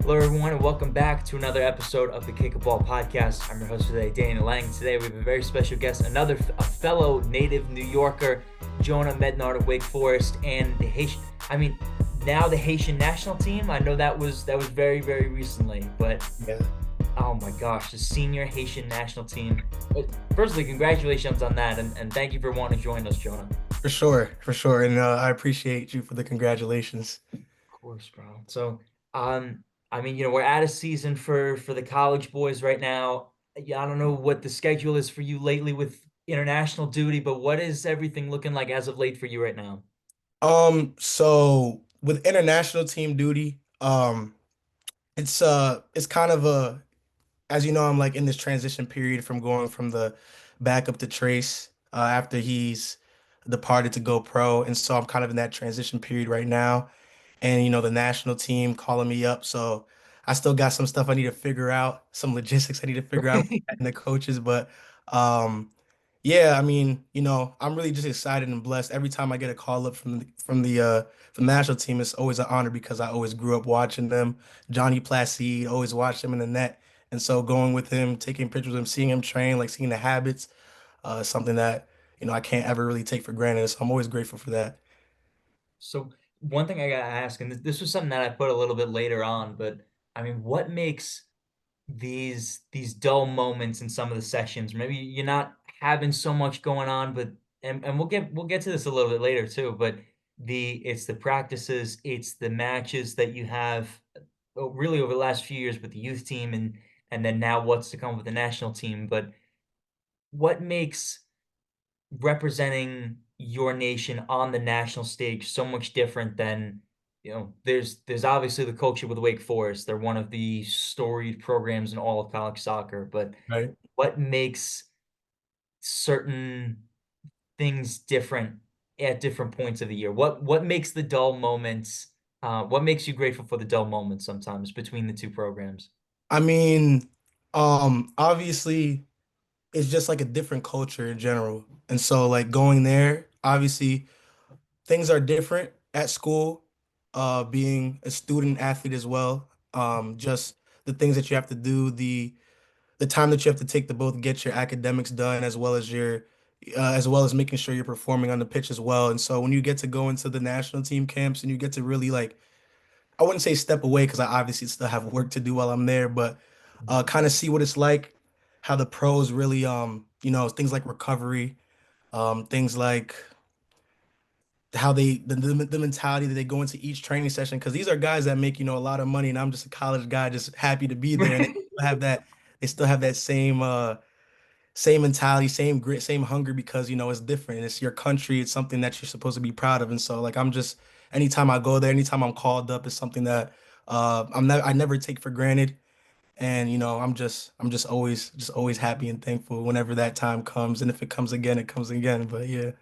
Hello, everyone, and welcome back to another episode of the Kick a Ball podcast. I'm your host for today, Daniel Lang. Today, we have a very special guest, a fellow native New Yorker, Jonah Mednard of Wake Forest, and the Haitian. Now the Haitian national team. I know that was very, very recently, but Yeah, oh my gosh, the senior Haitian national team. But firstly, congratulations on that, and thank you for wanting to join us, Jonah. for sure, for sure. And I appreciate you for the congratulations. Of course, bro. So, we're out of season for the college boys right now. Yeah, I don't know what the schedule is for you lately with international duty, but what is everything looking like as of late for you right now? So with international team duty, it's kind of as you know, I'm like in this transition period from going from the backup to Trace after he's departed to go pro, and so I'm kind of in that transition period right now. And the national team calling me up, so I still got some stuff I need to figure out, some logistics I need to figure out and the coaches, but yeah, I mean, I'm really just excited and blessed every time I get a call up from the national team. It's always an honor because I always grew up watching them. Johnny Placide, always watched him in the net. And so going with him, taking pictures of him, seeing him train, like seeing the habits, is something that, I can't ever really take for granted. So I'm always grateful for that. So one thing I gotta ask, and this was something that I put a little bit later on, but what makes these dull moments in some of the sessions? Maybe you're not having so much going on, but and we'll get to this a little bit later too, but it's the practices, it's the matches that you have really over the last few years with the youth team and then now what's to come with the national team. But what makes representing your nation on the national stage so much different than there's obviously the culture with Wake Forest. They're one of the storied programs in all of college soccer, but Right. what makes certain things different at different points of the year? What makes the dull moments what makes you grateful for the dull moments sometimes between the two programs? I mean, obviously it's just like a different culture in general. And so like going there, obviously things are different at school, being a student athlete as well. Just the things that you have to do, the time that you have to take to both get your academics done as well as making sure you're performing on the pitch as well. And so when you get to go into the national team camps and you get to really like, I wouldn't say step away because I obviously still have work to do while I'm there, but kind of see what it's like, how the pros really things like recovery, things like how the mentality that they go into each training session, because these are guys that make a lot of money, and I'm just a college guy just happy to be there, and they still have that same mentality, same grit, same hunger, because it's different, it's your country, it's something that you're supposed to be proud of. And so like I'm just, anytime I go there, anytime I'm called up, it's something that I never take for granted. And I'm just always happy and thankful whenever that time comes, and if it comes again, it comes again. But yeah.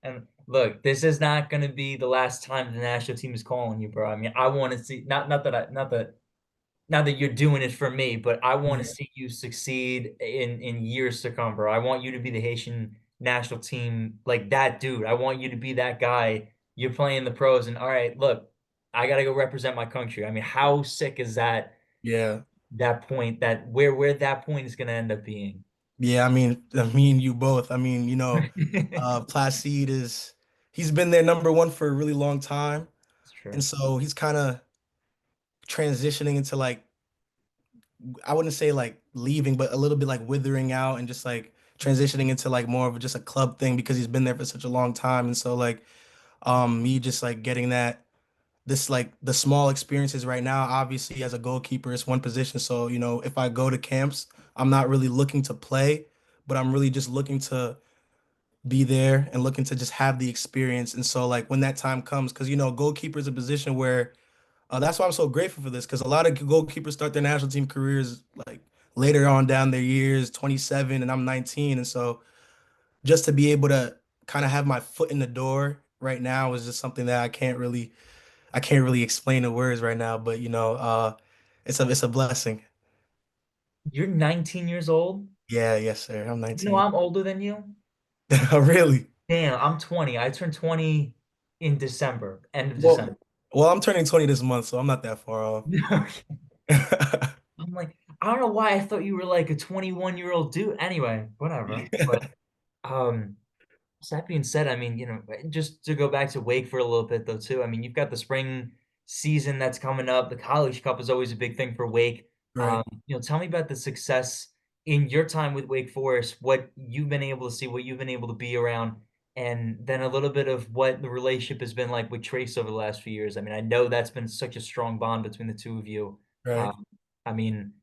And look, this is not going to be the last time the national team is calling you, bro. I want to see not that you're doing it for me, but I want to Yeah. see you succeed in years to come, bro. I want you to be the Haitian national team, like that dude. I want you to be that guy. You're playing the pros, and all right, look, I gotta go represent my country. How sick is Yeah. that point that where that point is gonna end up being? Yeah, I mean you both. Placide he's been their number one for a really long time. It's true. And so he's kind of transitioning into like, I wouldn't say like leaving, but a little bit like withering out and just like transitioning into like more of just a club thing because he's been there for such a long time. And so like me just like getting this like the small experiences right now, obviously as a goalkeeper, it's one position. So, if I go to camps, I'm not really looking to play, but I'm really just looking to be there and looking to just have the experience. And so like when that time comes, because goalkeeper is a position where that's why I'm so grateful for this, because a lot of goalkeepers start their national team careers like later on down their years, 27, and I'm 19. And so just to be able to kind of have my foot in the door right now is just something that I can't really explain in words right now, but it's a blessing. You're 19 years old. Yeah, yes, sir. I'm You know 19. I'm older than you. Really? Damn, I'm 20. I turned 20 in December, end of Well, December. Well, I'm turning 20 this month, so I'm not that far off. I'm like, I don't know why I thought you were like a 21-year-old dude. Anyway, whatever. But um, so that being said, I mean, just to go back to Wake for a little bit though too. I mean, you've got the spring season that's coming up. The College Cup is always a big thing for Wake. Right, Tell me about the success in your time with Wake Forest, what you've been able to see, what you've been able to be around, and then a little bit of what the relationship has been like with Trace over the last few years. I mean, I know that's been such a strong bond between the two of you. right, Um, I mean,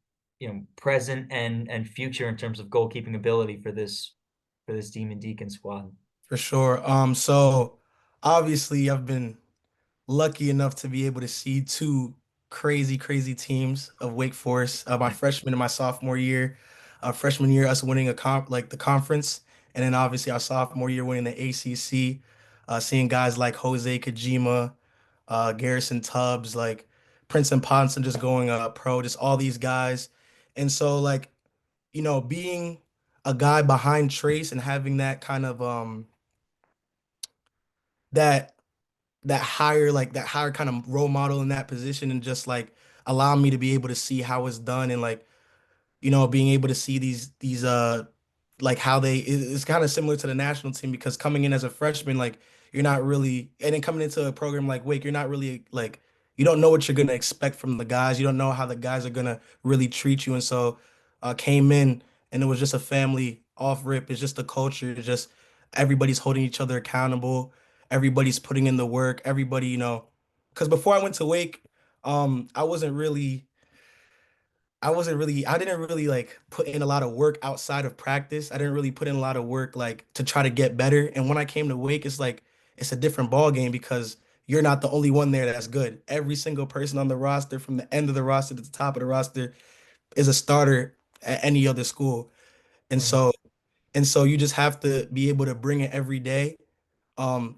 present and future in terms of goalkeeping ability for this Demon Deacon squad. for sure. So obviously I've been lucky enough to be able to see two crazy, crazy teams of Wake Forest. My freshman and my sophomore year. Freshman year, us winning a the conference, and then obviously our sophomore year winning the ACC. Seeing guys like Jose Kojima, Garrison Tubbs, like Prince and Ponson just going pro, just all these guys. And so like, being a guy behind Trace and having that kind of that that higher kind of role model in that position and just like allow me to be able to see how it's done and like being able to see these like how it's kind of similar to the national team because coming in as a freshman, like you're not really, and then coming into a program like Wake, you're not really like, you don't know what you're gonna expect from the guys. You don't know how the guys are gonna really treat you. And so came in and it was just a family off rip. It's just a culture. It's just everybody's holding each other accountable. Everybody's putting in the work. Everybody, because before I went to Wake, I I didn't really like put in a lot of work outside of practice. I didn't really put in a lot of work like to try to get better. And when I came to Wake, it's like it's a different ball game because you're not the only one there that's good. Every single person on the roster, from the end of the roster to the top of the roster, is a starter at any other school. And Mhm. so you just have to be able to bring it every day,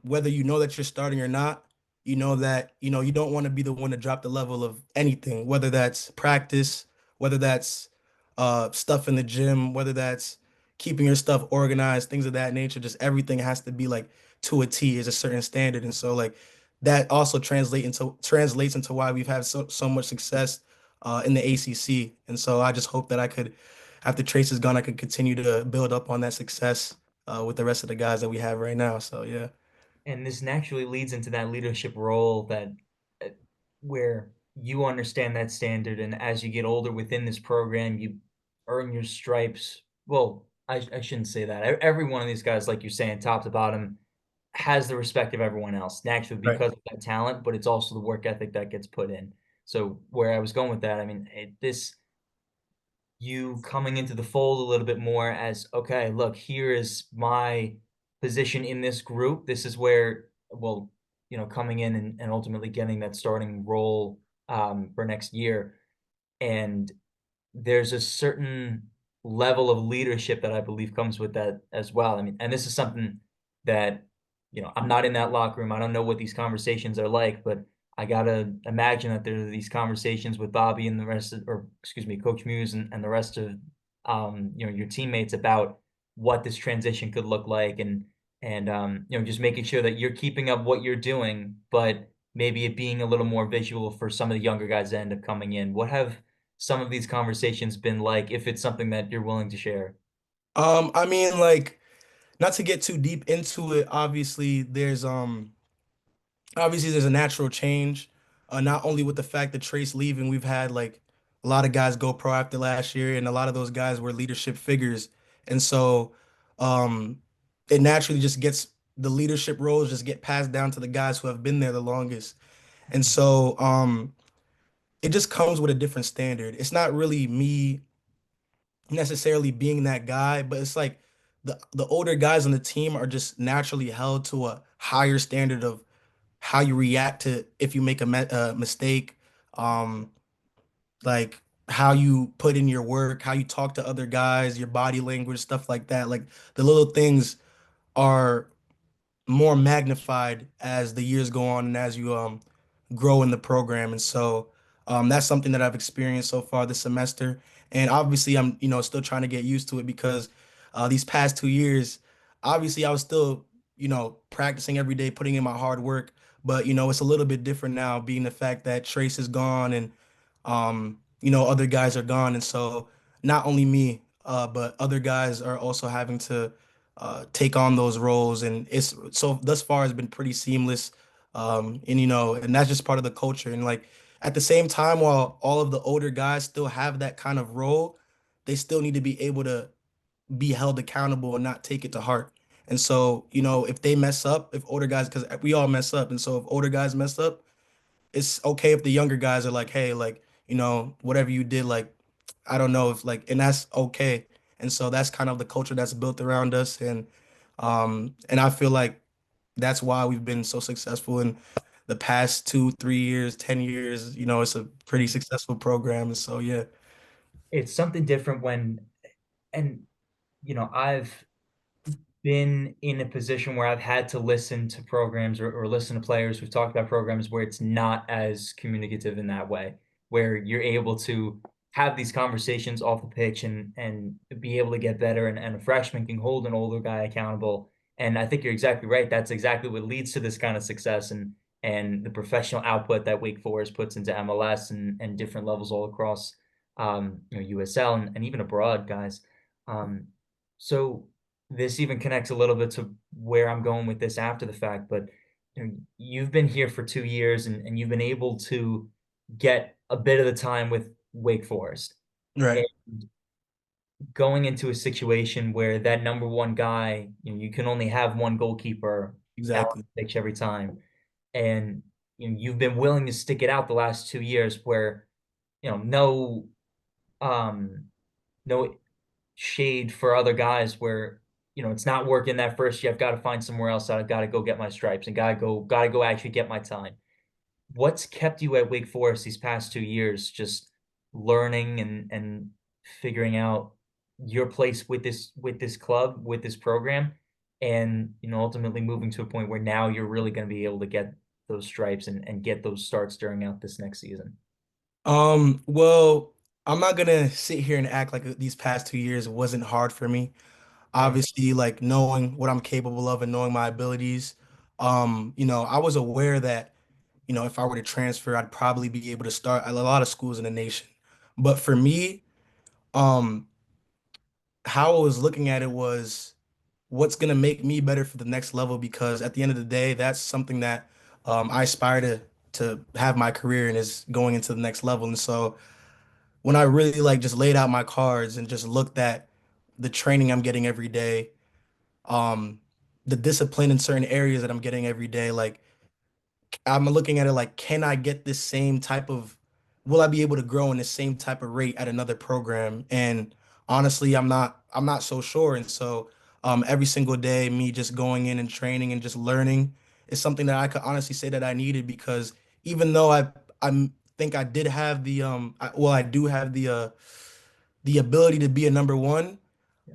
whether you know that you're starting or not, you know that you don't want to be the one to drop the level of anything, whether that's practice, whether that's stuff in the gym, whether that's keeping your stuff organized, things of that nature. Just everything has to be like to a T is a certain standard, and so like that also translates into why we've had so much success in the ACC. And so I just hope that I could, after Trace is gone, I could continue to build up on that success with the rest of the guys that we have right now. So yeah. And this naturally leads into that leadership role that uh, where you understand that standard, and as you get older within this program, you earn your stripes. Well, I shouldn't say that. Every one of these guys, like you're saying, top to bottom, has the respect of everyone else naturally Right. because of that talent, but it's also the work ethic that gets put in. So where I was going with that, I mean, this you coming into the fold a little bit more as, okay, look, here is my position in this group. This is where, well, coming in and ultimately getting that starting role for next year. And there's a certain level of leadership that I believe comes with that as well. I mean, and this is something that, I'm not in that locker room. I don't know what these conversations are like, but I gotta imagine that there are these conversations with Bobby and the rest of, or excuse me, Coach Muse and the rest of, your teammates about what this transition could look like and just making sure that you're keeping up what you're doing, but maybe it being a little more visual for some of the younger guys that end up coming in. What have some of these conversations been like, if it's something that you're willing to share? I mean, like, not to get too deep into it, obviously there's a natural change. Not only with the fact that Trace leaving, we've had like a lot of guys go pro after last year, and a lot of those guys were leadership figures. And so um it naturally just gets the leadership roles just get passed down to the guys who have been there the longest. And so it just comes with a different standard. It's not really me necessarily being that guy, but it's like the older guys on the team are just naturally held to a higher standard of how you react to if you make a mistake, um, like how you put in your work, how you talk to other guys, your body language, stuff like that. Like the little things are more magnified as the years go on and as you grow in the program. And so that's something that I've experienced so far this semester. And obviously I'm, still trying to get used to it because these past 2 years, obviously I was still, practicing every day, putting in my hard work. But it's a little bit different now, being the fact that Trace is gone and other guys are gone, and so not only me, but other guys are also having to take on those roles, and it's so thus far has been pretty seamless. And that's just part of the culture. And like at the same time, while all of the older guys still have that kind of role, they still need to be able to be held accountable and not take it to heart. And so, if they mess up, if older guys, because we all mess up, and so if older guys mess up, it's okay if the younger guys are like, hey, like, whatever you did, like, I don't know if like, and that's okay. And so that's kind of the culture that's built around us. And I feel like that's why we've been so successful in the past 2, 3 years, 10 years. It's a pretty And successful program. And so, yeah. it's something different when, and I've been in a position where I've had to listen to programs or listen to players who've talked about programs where it's not as communicative in that way, where you're able to have these conversations off the pitch and be able to get better, and a freshman can hold an older guy accountable. And I think you're exactly right. That's exactly what leads to this kind of success and the professional output that Wake Forest puts into MLS and different levels all across USL and even abroad, guys. Um, so this even connects a little bit to where I'm going with this after the fact, but you've been here for 2 years and you've been able to get a bit of the time with Wake Forest. And Right. going into a situation where that number one guy, you can only have one goalkeeper out on Exactly. the pitch every time. And you've been willing to stick it out the last 2 years where, no um no shade for other guys where it's not working that first year. I've got to find somewhere else. I've got to go get my stripes and gotta go actually get my time. What's kept you at Wake Forest these past 2 years, just learning and figuring out your place with this club, with this program, and ultimately moving to a point where now you're really going to be able to get those stripes and get those starts during out this next season. Well, I'm not gonna sit here and act like these past 2 years wasn't hard for me. Right. Obviously, like knowing what I'm capable of and knowing my abilities. I was aware that, if I were to transfer, I'd probably be able to start at a lot of schools in the nation. But for me, um, how I was looking at it was what's gonna make me better for the next level, because at the end of the day, that's something that I aspire to have my career and is going into the next level. And so when I really like just laid out my cards and just looked at the training I'm getting every day, um, the discipline in certain areas that I'm getting every day, like I'm looking at it like, can I get this same type of, will I be able to grow in the same type of rate at another program? And honestly, I'm not so sure. And so, every single day, me just going in and training and just learning is something that I could honestly say that I needed, because even though I think I did have I do have the ability to be a number one.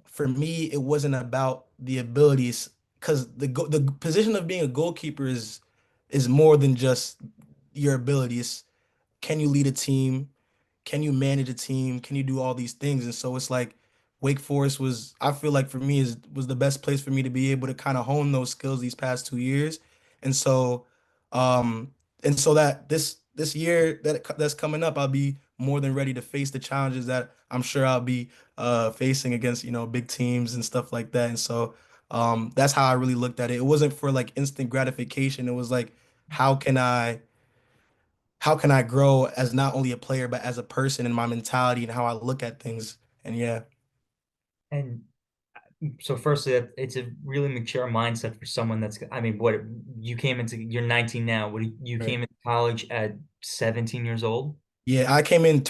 For me, it wasn't about the abilities, because the position of being a goalkeeper is more than just your abilities. Can you lead a team? Can you manage a team? Can you do all these things? And so it's like Wake Forest was, I feel like for me, was the best place for me to be able to kind of hone those skills these past 2 years. And so, um, and so that this year that's coming up, I'll be more than ready to face the challenges that I'm sure I'll be facing against, big teams and stuff like that. And so, that's how I really looked at it. It wasn't for like instant gratification. It was like, how can I how can I grow as not only a player but as a person, and my mentality and how I look at things. And yeah, And so firstly, it's a really mature mindset for someone that's, I mean, you're 19 now. You right. came into college at 17 years old? Yeah, I came in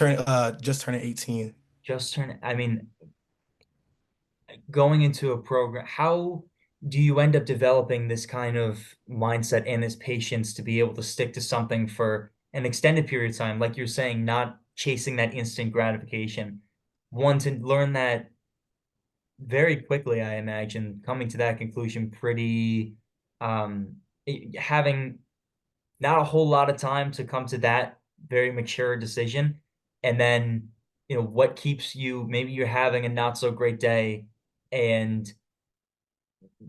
just turning 18. I mean, going into a program, how do you end up developing this kind of mindset and this patience to be able to stick to something for an extended period of time? Like you're saying, not chasing that instant gratification. One, to learn that very quickly, I imagine, coming to that conclusion pretty, having not a whole lot of time to come to that very mature decision. And then, what keeps you, maybe you're having a not so great day and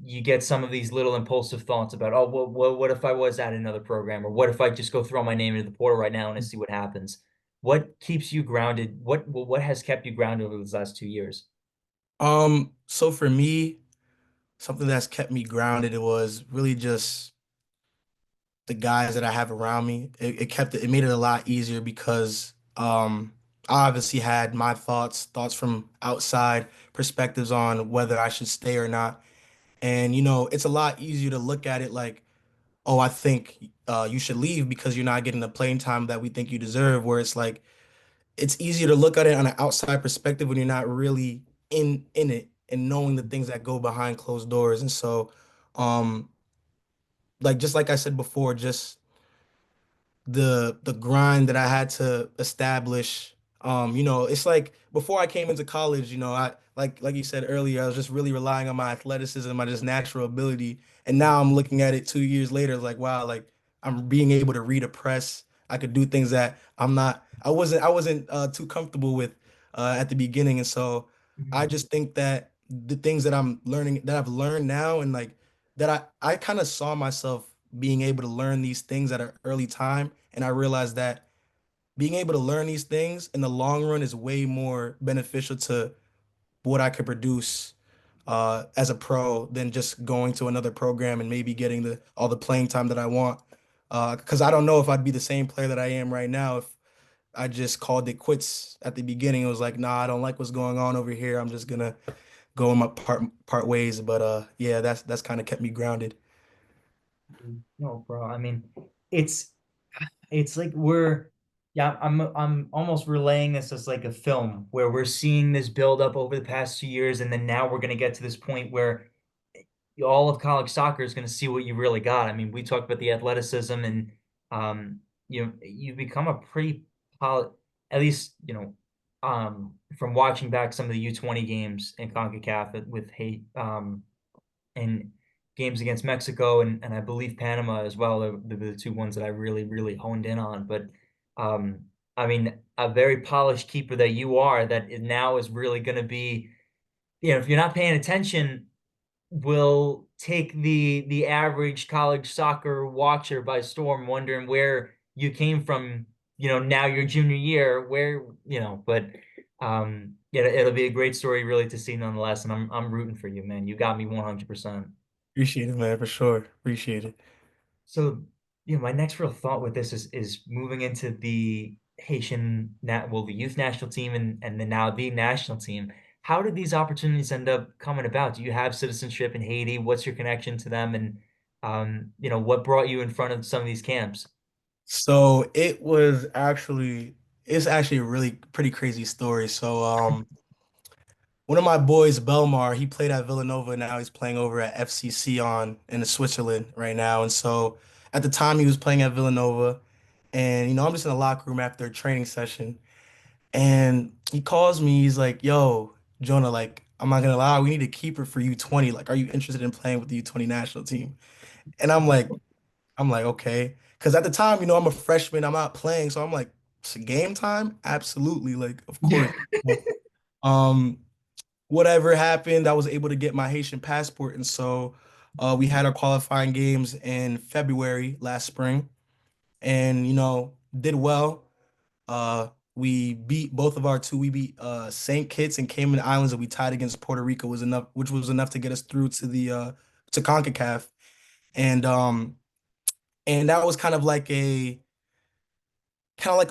you get some of these little impulsive thoughts about, oh, what if I was at another program, or what if I just go throw my name into the portal right now and I see what happens? What keeps you grounded? What has kept you grounded over these last 2 years? So for me, something that's kept me grounded, it was really just the guys that I have around me. It made it a lot easier because I obviously had my thoughts from outside perspectives on whether I should stay or not. And it's a lot easier to look at it like, oh, I think you should leave because you're not getting the playing time that we think you deserve. Where it's like it's easier to look at it on an outside perspective when you're not really in it and knowing the things that go behind closed doors. And so, um, like just like I said before, just the grind that I had to establish. It's like before I came into college, I like you said earlier, I was just really relying on my athleticism, my just natural ability. And now I'm looking at it 2 years later, like wow, like I'm being able to read a press. I could do things that I wasn't too comfortable with at the beginning. And so I Mhm. just think that the things that I'm learning that I've learned now and like that I kind of saw myself being able to learn these things at an early time. And I realized that being able to learn these things in the long run is way more beneficial to what I could produce as a pro than just going to another program and maybe getting the all the playing time that I want. Because I don't know if I'd be the same player that I am right now if I just called it quits at the beginning. It was like, nah, I don't like what's going on over here. I'm just gonna go in my part ways. But yeah, that's kind of kept me grounded. No, bro. I mean, it's it's like we're yeah, I'm almost relaying this as like a film where we're seeing this build up over the past 2 years, and then now we're gonna get to this point where all of college soccer is gonna see what you really got. I mean, we talked about the athleticism and you become a pretty poly, at least, from watching back some of the U20 games in CONCACAF with Haiti, and games against Mexico and I believe Panama as well. The two ones that I really, really honed in on. But um, I mean, a very polished keeper that you are, that now is really going to be, if you're not paying attention, will take the average college soccer watcher by storm, wondering where you came from. Now your junior year, where but. Yeah, it'll be a great story really to see nonetheless, and I'm rooting for you, man. You got me 100%. Appreciate it, man, for sure. Appreciate it. So, my next real thought with this is moving into the the youth national team and then now the national team. How did these opportunities end up coming about? Do you have citizenship in Haiti? What's your connection to them? And what brought you in front of some of these camps? So it's actually a really pretty crazy story. So one of my boys, Belmar, he played at Villanova. Now he's playing over at FCC on in Switzerland right now. And so at the time he was playing at Villanova, and I'm just in the locker room after a training session, and he calls me. He's like, "Yo, Jonah, like I'm not gonna lie, we need a keeper for U20. Like, are you interested in playing with the U20 national team?" And I'm like, okay. Because at the time, I'm a freshman, I'm not playing. So I'm like, it's game time? Absolutely. Like, of course. Um, Whatever happened, I was able to get my Haitian passport. And so we had our qualifying games in February last spring and, did well. We beat both of our two. We beat St. Kitts and Cayman Islands, and we tied against Puerto Rico was enough, which was enough to get us through to the to CONCACAF. And that was kind of like a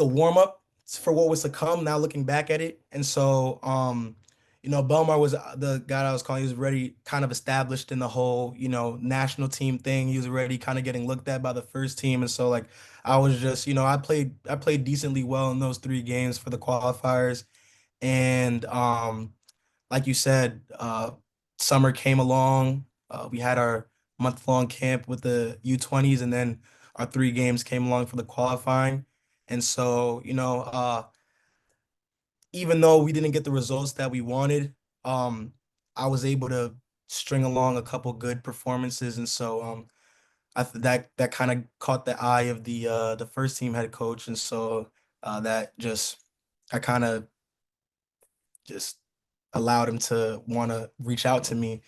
warm up for what was to come. Now looking back at it, and so Belmar was the guy I was calling. He was already kind of established in the whole national team thing. He was already kind of getting looked at by the first team, and so like I was just I played decently well in those 3 games for the qualifiers, and like you said, summer came along. We had our month-long camp with the U20s, and then our 3 games came along for the qualifying. And so, even though we didn't get the results that we wanted, um, I was able to string along a couple good performances, and so that kind of caught the eye of the first team head coach, and so that just I kind of just allowed him to want to reach out to me.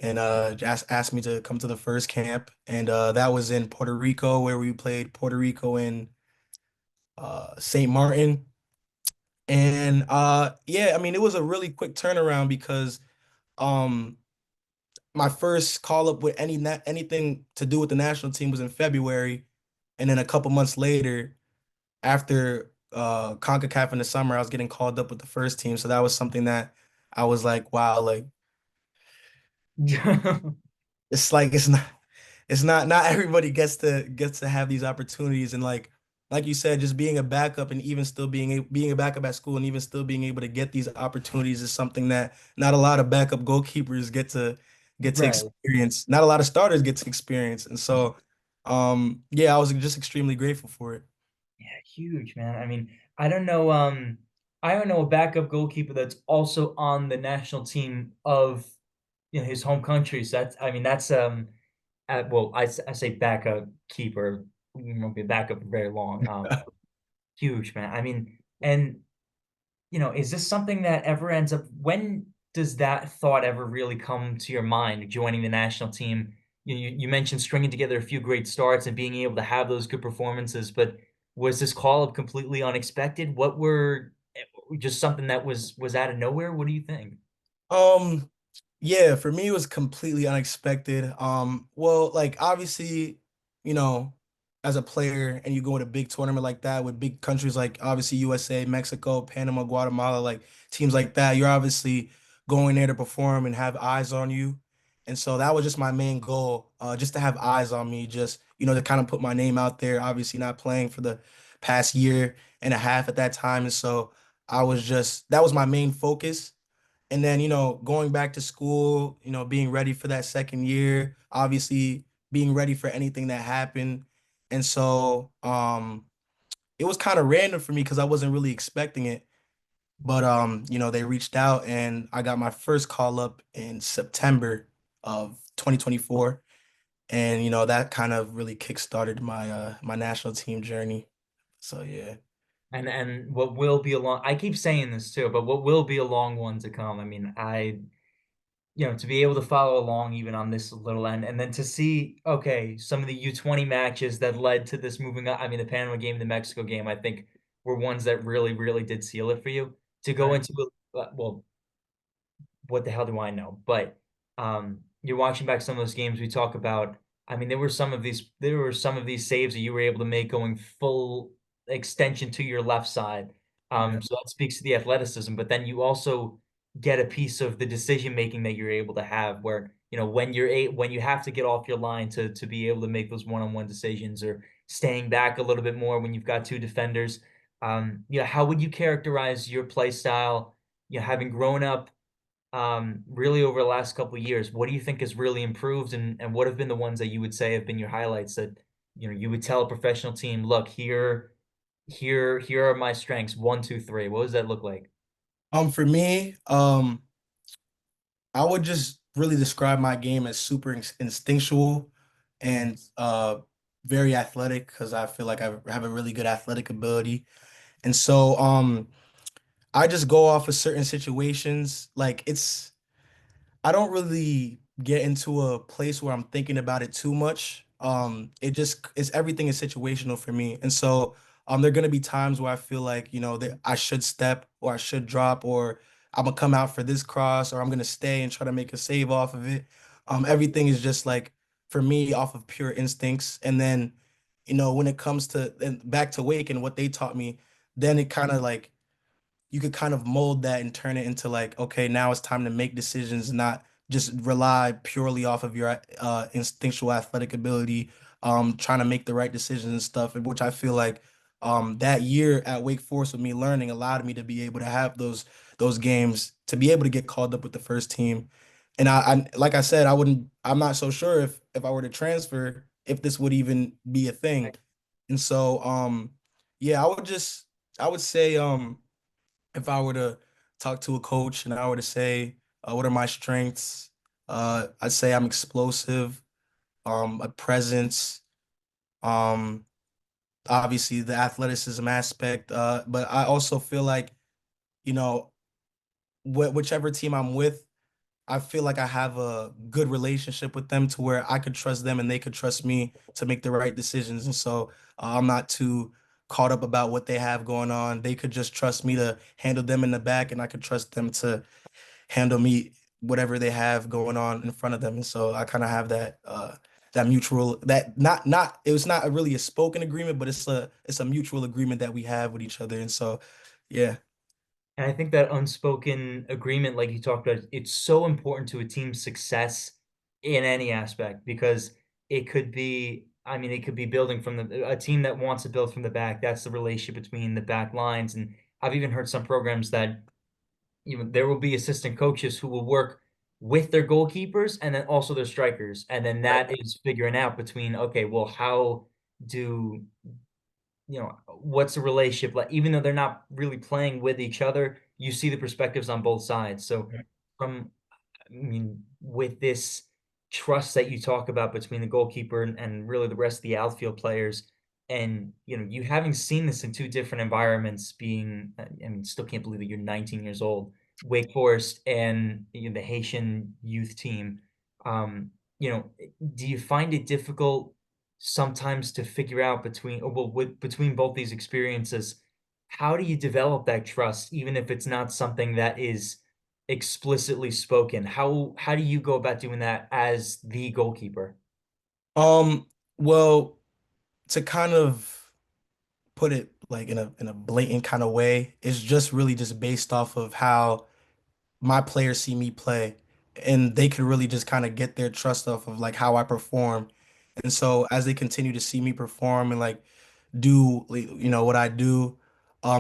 and asked me to come to the first camp, and that was in Puerto Rico, where we played Puerto Rico and St. Martin. And yeah, I mean, it was a really quick turnaround because um my first call up with anything to do with the national team was in February, and then a couple months later, after CONCACAF in the summer, I was getting called up with the first team. So that was something that I was like, wow, like it's like not everybody gets to have these opportunities, and like you said, just being a backup and even still being a backup at school and even still being able to get these opportunities is something that not a lot of backup goalkeepers get to Right. experience. Not a lot of starters get to experience. And so yeah, I was just extremely grateful for it. Yeah, huge, man. I mean, I don't know a backup goalkeeper that's also on the national team of his home country. So that's I mean well, I say backup keeper, won't be a backup for very long. Huge, man. I mean, and is this something that ever ends up, when does that thought ever really come to your mind, joining the national team? You mentioned stringing together a few great starts and being able to have those good performances, but was this call up completely unexpected? What were just something that was out of nowhere? What do you think? Um, yeah, for me it was completely unexpected. Well, like obviously, you know, as a player and you go to a big tournament like that with big countries like obviously USA, Mexico, Panama, Guatemala, like teams like that, you're obviously going there to perform and have eyes on you. And so that was just my main goal, just to have eyes on me, just, to kind of put my name out there, obviously not playing for the past year and a half at that time. And so that was my main focus. And then, going back to school, being ready for that second year, obviously being ready for anything that happened. And so, it was kind of random for me because I wasn't really expecting it. But they reached out and I got my first call up in September of 2024. And that kind of really kickstarted my national team journey. So yeah. And what will be a long, I keep saying this too, but what will be a long one to come. I mean, to be able to follow along even on this little end, and then to see, okay, some of the U20 matches that led to this moving up. I mean, the Panama game, the Mexico game, I think were ones that really, really did seal it for you to go Right. into, well, what the hell do I know? But you're watching back some of those games we talk about. I mean, there were some of these saves that you were able to make going full extension to your left side. Yeah. So that speaks to the athleticism, but then you also get a piece of the decision making that you're able to have where, when you have to get off your line to be able to make those one-on-one decisions, or staying back a little bit more when you've got two defenders. How would you characterize your play style, having grown up really over the last couple of years? What do you think has really improved, and what have been the ones that you would say have been your highlights that you would tell a professional team, look, here are my strengths, one, two, three. What does that look like? For me, I would just really describe my game as super instinctual and very athletic because I feel like I have a really good athletic ability. And so I just go off of certain situations. Like I don't really get into a place where I'm thinking about it too much. It's everything is situational for me. And so there're gonna be times where I feel like, that I should step or I should drop or I'm gonna come out for this cross or I'm gonna stay and try to make a save off of it. Everything is just like for me off of pure instincts. And then, when it comes to and back to Wake and what they taught me, then it kind of like you could kind of mold that and turn it into like, okay, now it's time to make decisions, not just rely purely off of your instinctual athletic ability, trying to make the right decisions and stuff, which I feel like that year at Wake Forest with me learning allowed me to be able to have those games, to be able to get called up with the first team. And like I said, I'm not so sure if I were to transfer, if this would even be a thing. And so yeah, I would say if I were to talk to a coach and I were to say, what are my strengths? I'd say I'm explosive, a presence, um, obviously the athleticism aspect. But I also feel like, you know, whichever team I'm with, I feel like I have a good relationship with them to where I could trust them and they could trust me to make the right decisions. And so I'm not too caught up about what they have going on. They could just trust me to handle them in the back, and I could trust them to handle me whatever they have going on in front of them. And so I kind of have that mutual that not it was not really a spoken agreement, but it's a mutual agreement that we have with each other. And so yeah. And I think that unspoken agreement, like you talked about, it's so important to a team's success in any aspect because it could be, I mean, it could be building from a team that wants to build from the back. That's the relationship between the back lines. And I've even heard some programs that there will be assistant coaches who will work with their goalkeepers and then also their strikers. And then that is figuring out between, okay, well, how do what's the relationship like? Even though they're not really playing with each other, you see the perspectives on both sides. So from I mean, with this trust that you talk about between the goalkeeper and really the rest of the outfield players, and you having seen this in two different environments, being, I mean, still can't believe that you're 19 years old, Wake Forest and the Haitian youth team. Um, do you find it difficult sometimes to figure out between both these experiences, how do you develop that trust, even if it's not something that is explicitly spoken? How do you go about doing that as the goalkeeper? Um, well, to kind of put it like in a blatant kind of way, it's just really just based off of how my players see me play, and they could really just kind of get their trust off of like how I perform. And so as they continue to see me perform and like do what I do,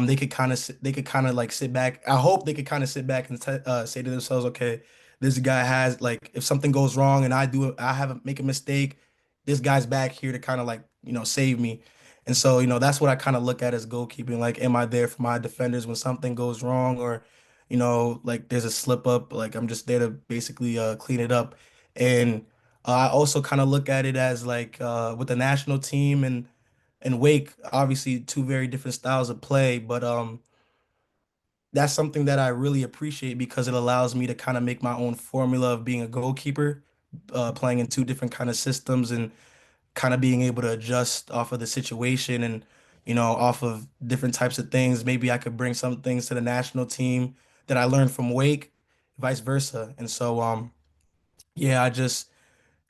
they could kind of like sit back. I hope they could kind of sit back and say to themselves, okay, this guy has like if something goes wrong and I have a, make a mistake, this guy's back here to kind of like save me. And so that's what I kind of look at as goalkeeping. Like, am I there for my defenders when something goes wrong, or like there's a slip up? Like I'm just there to basically clean it up. And I also kind of look at it as like with the national team and Wake, obviously two very different styles of play, but that's something that I really appreciate because it allows me to kind of make my own formula of being a goalkeeper, playing in two different kind of systems and kind of being able to adjust off of the situation and off of different types of things. Maybe I could bring some things to the national team that I learned from Wake, vice versa. And so yeah, I just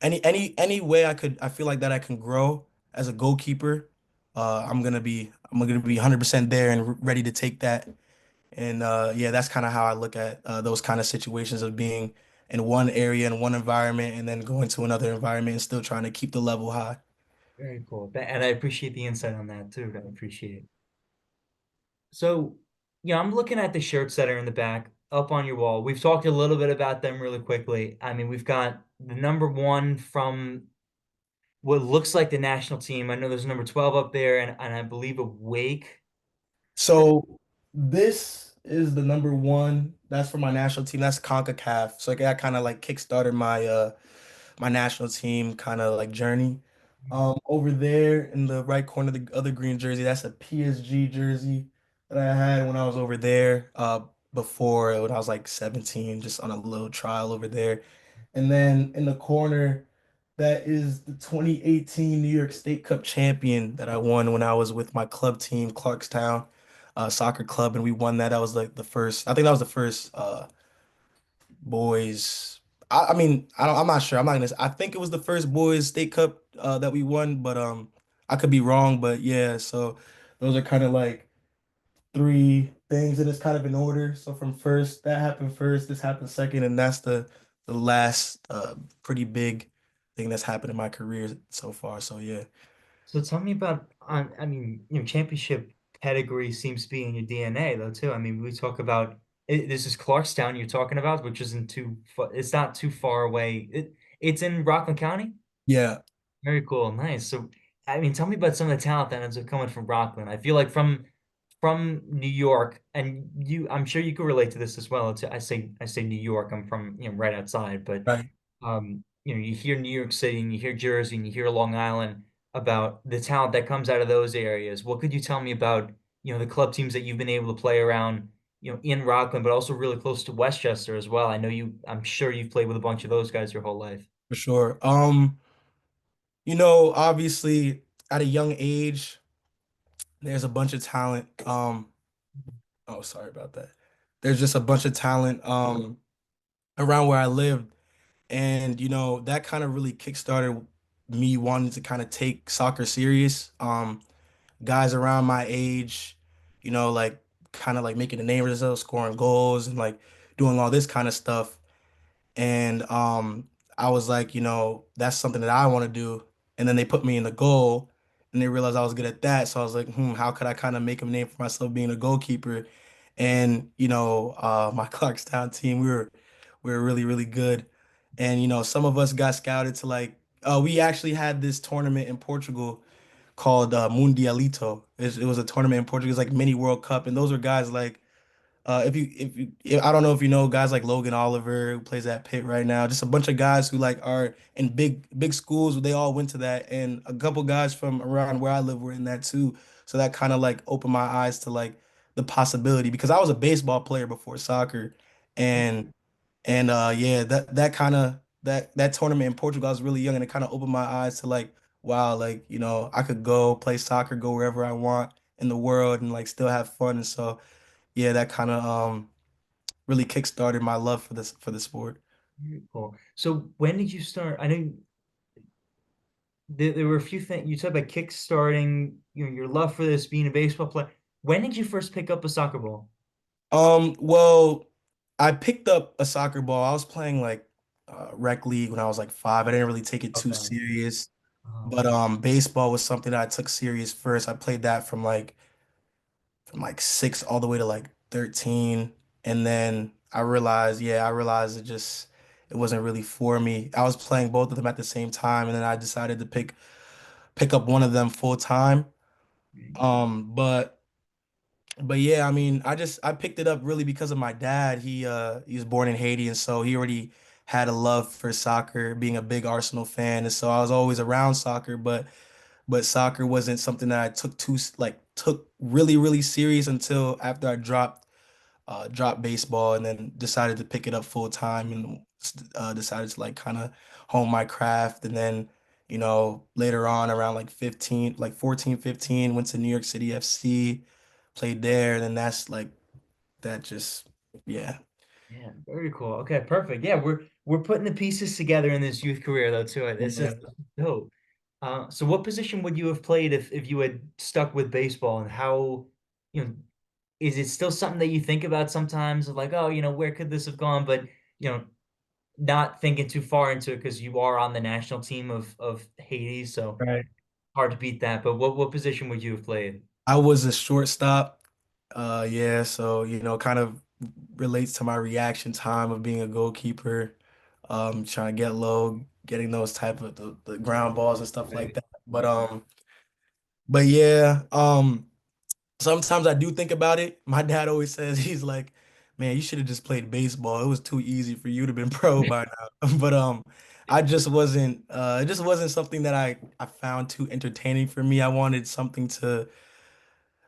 any way I feel like that I can grow as a goalkeeper, I'm gonna be 100% there and ready to take that. And yeah, that's kind of how I look at those kind of situations of being in one area in one environment and then going to another environment and still trying to keep the level high. Very cool. And I appreciate the insight on that too. I appreciate it. So, I'm looking at the shirts that are in the back up on your wall. We've talked a little bit about them really quickly. I mean, we've got the number one from what looks like the national team. I know there's number 12 up there, and I believe a Wake. So this is the number one. That's for my national team. That's CONCACAF. So like, that kind of like kickstarted my national team kind of like journey. Over there in the right corner, the other green jersey, that's a PSG jersey that I had when I was over there. Before when I was like 17, just on a little trial over there. And then in the corner, that is the 2018 New York State Cup champion that I won when I was with my club team, Clarkstown Soccer Club, and we won that. That was like the first. I think that was the first boys. I mean, I'm not sure. I'm not gonna. I think it was the first boys State Cup that we won, but I could be wrong. But yeah, so those are kind of like three things, and it's kind of in order. So from first, that happened first, this happened second, and that's the last pretty big thing that's happened in my career so far. So yeah. So tell me about, I mean, championship pedigree seems to be in your DNA though too. I mean, we talk about this is Clarkstown you're talking about, which isn't too far, it's not too far away. It's in Rockland County. Yeah. Very cool, nice. So, I mean, tell me about some of the talent that ends up coming from Rockland. I feel like from New York, and I'm sure you could relate to this as well. I say New York. I'm from right outside, but Right. you hear New York City and you hear Jersey and you hear Long Island about the talent that comes out of those areas. What could you tell me about the club teams that you've been able to play around in Rockland, but also really close to Westchester as well. I'm sure you've played with a bunch of those guys your whole life. For sure. Obviously at a young age, there's a bunch of talent. Oh, sorry about that. There's just a bunch of talent around where I lived. And that kind of really kickstarted me wanting to kind of take soccer serious. Guys around my age, like kind of like making a name for themselves, scoring goals and like doing all this kind of stuff. And I was like, that's something that I want to do. And then they put me in the goal and they realized I was good at that. So I was like, how could I kind of make a name for myself being a goalkeeper? And my Clarkstown team, we were really, really good. And some of us got scouted to like we actually had this tournament in Portugal called Mundialito. It was a tournament in Portugal. It's like mini World Cup, and those were guys like I don't know if you know guys like Logan Oliver who plays at Pitt right now. Just a bunch of guys who like are in big schools. They all went to that, and a couple guys from around where I live were in that too. So that kind of like opened my eyes to like the possibility because I was a baseball player before soccer, and yeah, that kind of that tournament in Portugal, I was really young, and it kind of opened my eyes to like, wow, like I could go play soccer, go wherever I want in the world, and like still have fun. And so yeah, that kind of really kickstarted my love for this for the sport. Very cool. So when did you start? I know there were a few things you talked about kickstarting, your love for this, being a baseball player. When did you first pick up a soccer ball? Well, I picked up a soccer ball. I was playing like rec league when I was like 5. I didn't really take it too Okay. serious, Oh, but baseball was something that I took serious first. I played that from like 6 all the way to like 13, and then I realized it wasn't really for me. I was playing both of them at the same time, and then I decided to pick up one of them full time. very cool. But yeah, I mean, I picked it up really because of my dad. He was born in Haiti, and so he already had a love for soccer, being a big Arsenal fan, and so I was always around soccer, but soccer wasn't something that I took really really serious until after I dropped baseball and then decided to pick it up full time and decided to like kind of hone my craft. And then later on around like 15 like 14 15 went to New York City FC, played there, and then that's like that just yeah. Yeah, very cool. Okay, perfect. Yeah, we're putting the pieces together in this youth career though too. Yeah. This is dope. So what position would you have played if you had stuck with baseball, and how, you know, is it still something that you think about sometimes of like, oh, where could this have gone? But, you know, not thinking too far into it because you are on the national team of Haiti, so Right. hard to beat that. But what position would you have played? I was a shortstop. Yeah, so kind of relates to my reaction time of being a goalkeeper, trying to get low, getting those type of the ground balls and stuff like Right. that. But yeah, sometimes I do think about it. My dad always says he's like, "Man, you should have just played baseball. It was too easy for you to been pro by now." But I just wasn't. It just wasn't something that I found too entertaining for me. I wanted something to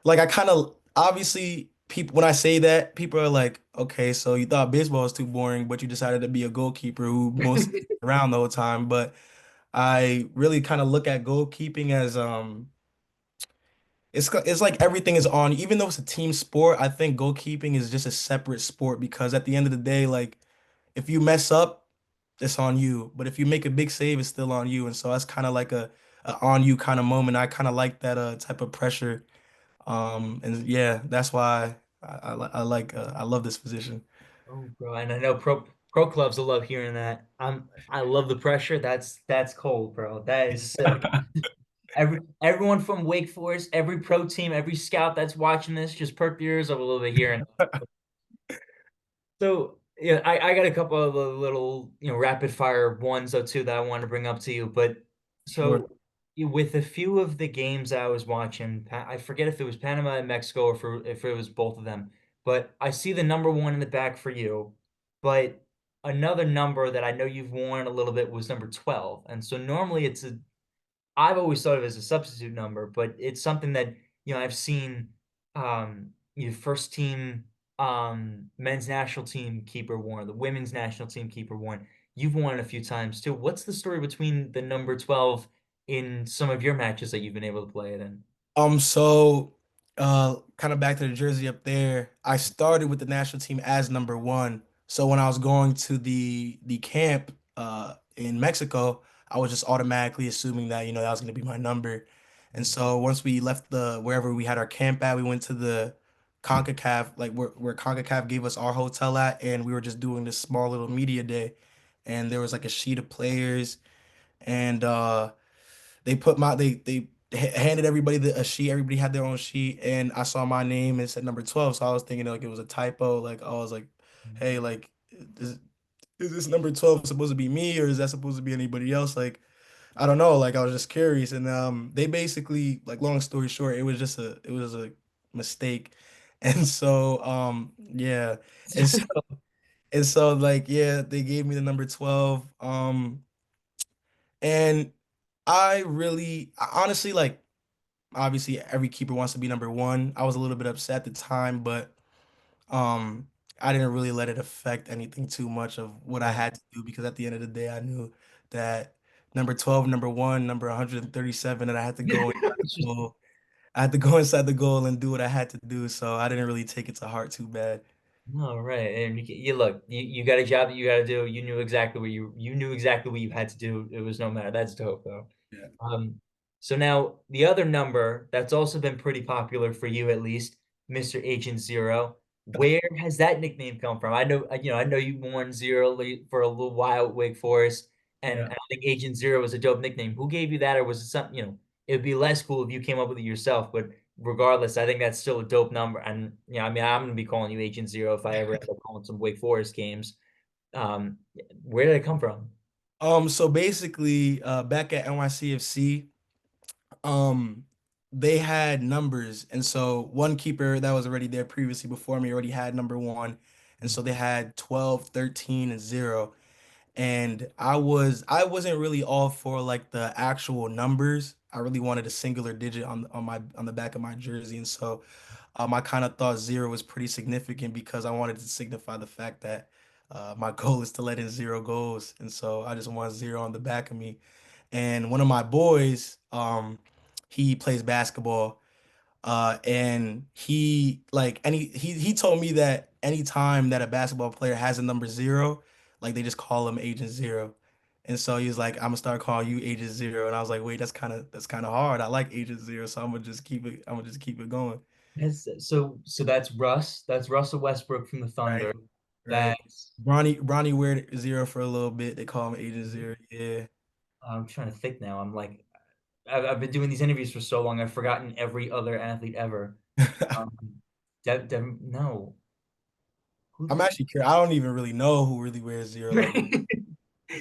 like. I kind of obviously people when I say that people are like, "Okay, so you thought baseball was too boring, but you decided to be a goalkeeper who mostly around the whole time." But I really kind of look at goalkeeping as it's like everything is on, even though it's a team sport, I think goalkeeping is just a separate sport because at the end of the day, like if you mess up, it's on you. But if you make a big save, it's still on you. And so that's kind of like a on you kind of moment. I kind of like that type of pressure. And yeah, that's why I love this position. Oh, bro, and I know pro clubs will love hearing that. I love the pressure. That's cold, bro. That is sick. Everyone from Wake Forest, every pro team, every scout that's watching this, just perk your ears up a little bit hearing. So yeah, I got a couple of the little, rapid fire ones though too that I wanted to bring up to you. But Sure. so with a few of the games I was watching, I forget if it was Panama and Mexico or if it was both of them. But I see the number one in the back for you. But another number that I know you've worn a little bit was number 12. And so normally I've always thought of it as a substitute number, but it's something that, I've seen, first team men's national team keeper worn, the women's national team keeper worn. You've worn it a few times too. What's the story between the number 12 in some of your matches that you've been able to play it in? So kind of back to the jersey up there. I started with the national team as number one. So when I was going to the camp in Mexico, I was just automatically assuming that, that was gonna be my number. And so once we left the wherever we had our camp at, we went to the CONCACAF, like where CONCACAF gave us our hotel at, and we were just doing this small little media day. And there was like a sheet of players, and they put my they handed everybody a sheet. Everybody had their own sheet, and I saw my name and it said number 12. So I was thinking like it was a typo. Like I was like, hey, like is this number 12 supposed to be me or is that supposed to be anybody else? Like I don't know. Like I was just curious, and they basically like long story short, it was a mistake, and so yeah, and so, and so like yeah, they gave me the number 12. And honestly, like, obviously, every keeper wants to be number one. I was a little bit upset at the time, but um, I didn't really let it affect anything too much of what I Right. had to do because at the end of the day, I knew that number 12, number one, number 137, and I had to go inside the goal. I had to go inside the goal and do what I had to do, so I didn't really take it to heart too bad. No, right. And you look, you got a job that you got to do. You knew exactly what you knew exactly what you had to do. It was no matter. That's dope though. Yeah. Um, so now the other number that's also been pretty popular for you at least, Mr. Agent Zero. Where has that nickname come from? I know, I know you worn for a little while at Wake Forest, and Yeah. I think Agent Zero was a dope nickname. Who gave you that, or was it something, it would be less cool if you came up with it yourself, but regardless, I think that's still a dope number. And I mean, I'm gonna be calling you Agent Zero if I ever end up calling some Wake Forest games. Um, where did it come from? So basically, back at NYCFC, um, they had numbers, and so one keeper that was already there previously before me already had number one, and so they had 12, 13, and 0. And I wasn't really all for like the actual numbers. I really wanted a singular digit on the back of my jersey, and so I kind of thought 0 was pretty significant because I wanted to signify the fact that my goal is to let in 0 goals, and so I just want 0 on the back of me. And one of my boys, he plays basketball, and he told me that anytime that a basketball player has a number 0, like they just call him Agent Zero. And so he was like, I'm gonna start calling you Agent Zero. And I was like, wait, that's kind of hard. I like Agent Zero, so I'm gonna just keep it going. So that's Russ. That's Russell Westbrook from the Right, Thunder. right. That's Bronny wear 0 for a little bit. They call him Agent Zero. Yeah. I'm trying to think now. I'm like I've been doing these interviews for so long. I've forgotten every other athlete ever. Um, no. Who I'm the actually curious. I don't even really know who really wears 0 like that. Yeah.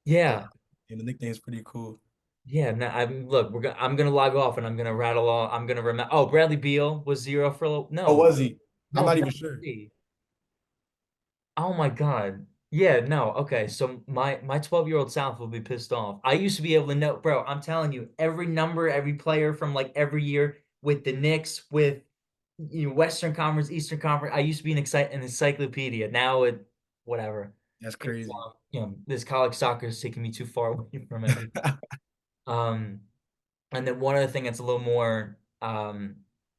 Yeah. And the nickname's pretty cool. Yeah, no, look, I'm gonna log off and I'm gonna rattle off. I'm gonna remember. Oh, Bradley Beal was Zero for a little. Oh, No, was he? I'm no, not even Bradley sure. B. Oh my God. Yeah, no. Okay, so my 12-year-old self will be pissed off. I used to be able to know, bro. I'm telling you, every number, every player from like every year with the Knicks, with Western Conference, Eastern Conference. I used to be an encyclopedia. Now whatever. That's crazy. This college soccer is taking me too far away from it. Um, And then one other thing that's a little more,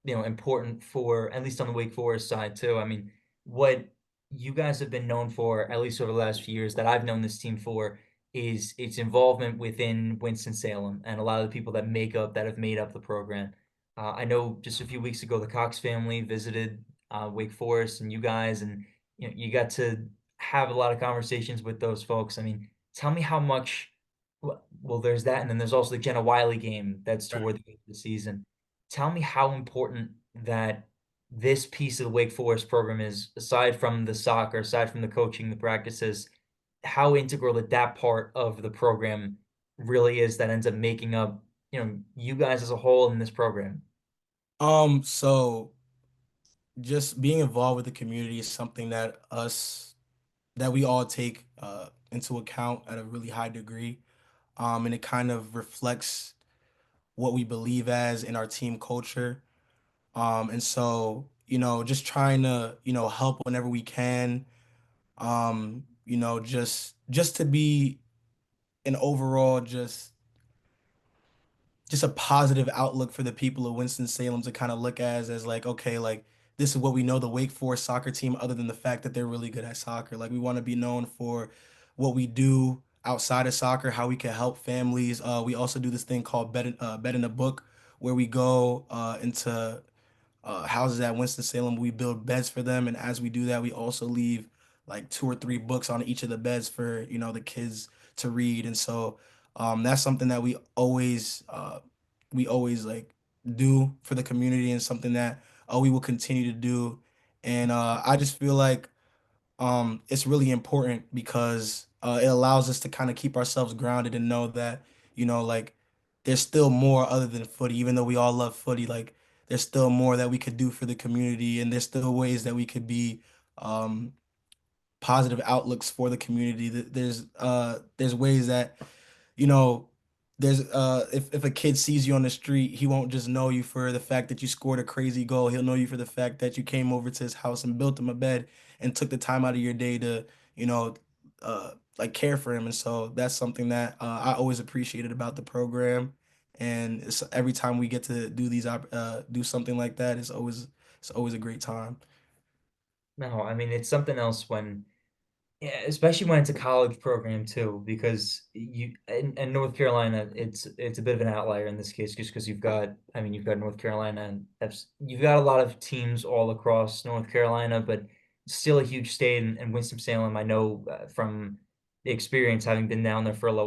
important for at least on the Wake Forest side too. I mean, what you guys have been known for, at least over the last few years that I've known this team for, is its involvement within Winston-Salem and a lot of the people that have made up the program. I know just a few weeks ago, the Cox family visited Wake Forest and you guys, and you got to have a lot of conversations with those folks. I mean, tell me how much. Well, there's that, and then there's also the Jenna Wiley game that's toward the end of the season. Tell me how important that this piece of the Wake Forest program is, aside from the soccer, aside from the coaching, the practices, how integral that part of the program really is that ends up making up, you guys as a whole in this program. So just being involved with the community is something that we all take into account at a really high degree. And it kind of reflects what we believe as in our team culture. And so just trying to, help whenever we can. Just to be an overall just a positive outlook for the people of Winston-Salem to kind of look as like, okay, like this is what we know the Wake Forest soccer team, other than the fact that they're really good at soccer. Like we want to be known for what we do outside of soccer, how we can help families. We also do this thing called Bet in a Book, where we go into houses at Winston-Salem. We build beds for them, and as we do that, we also leave like two or three books on each of the beds for the kids to read. And so that's something that we always like do for the community, and something that we will continue to do. And I just feel like it's really important because it allows us to kind of keep ourselves grounded and know that, like there's still more other than footy, even though we all love footy, like there's still more that we could do for the community, and there's still ways that we could be um, positive outlooks for the community. There's ways that you know, there's if a kid sees you on the street, he won't just know you for the fact that you scored a crazy goal. He'll know you for the fact that you came over to his house and built him a bed and took the time out of your day to, like care for him. And so that's something that I always appreciated about the program. And every time we get to do something like that, it's always a great time. No, I mean it's something else when yeah, especially when it's a college program too, because you in North Carolina, it's a bit of an outlier in this case, just because I mean, you've got North Carolina and you've got a lot of teams all across North Carolina, but still a huge state. And Winston-Salem, I know from the experience having been down there for a little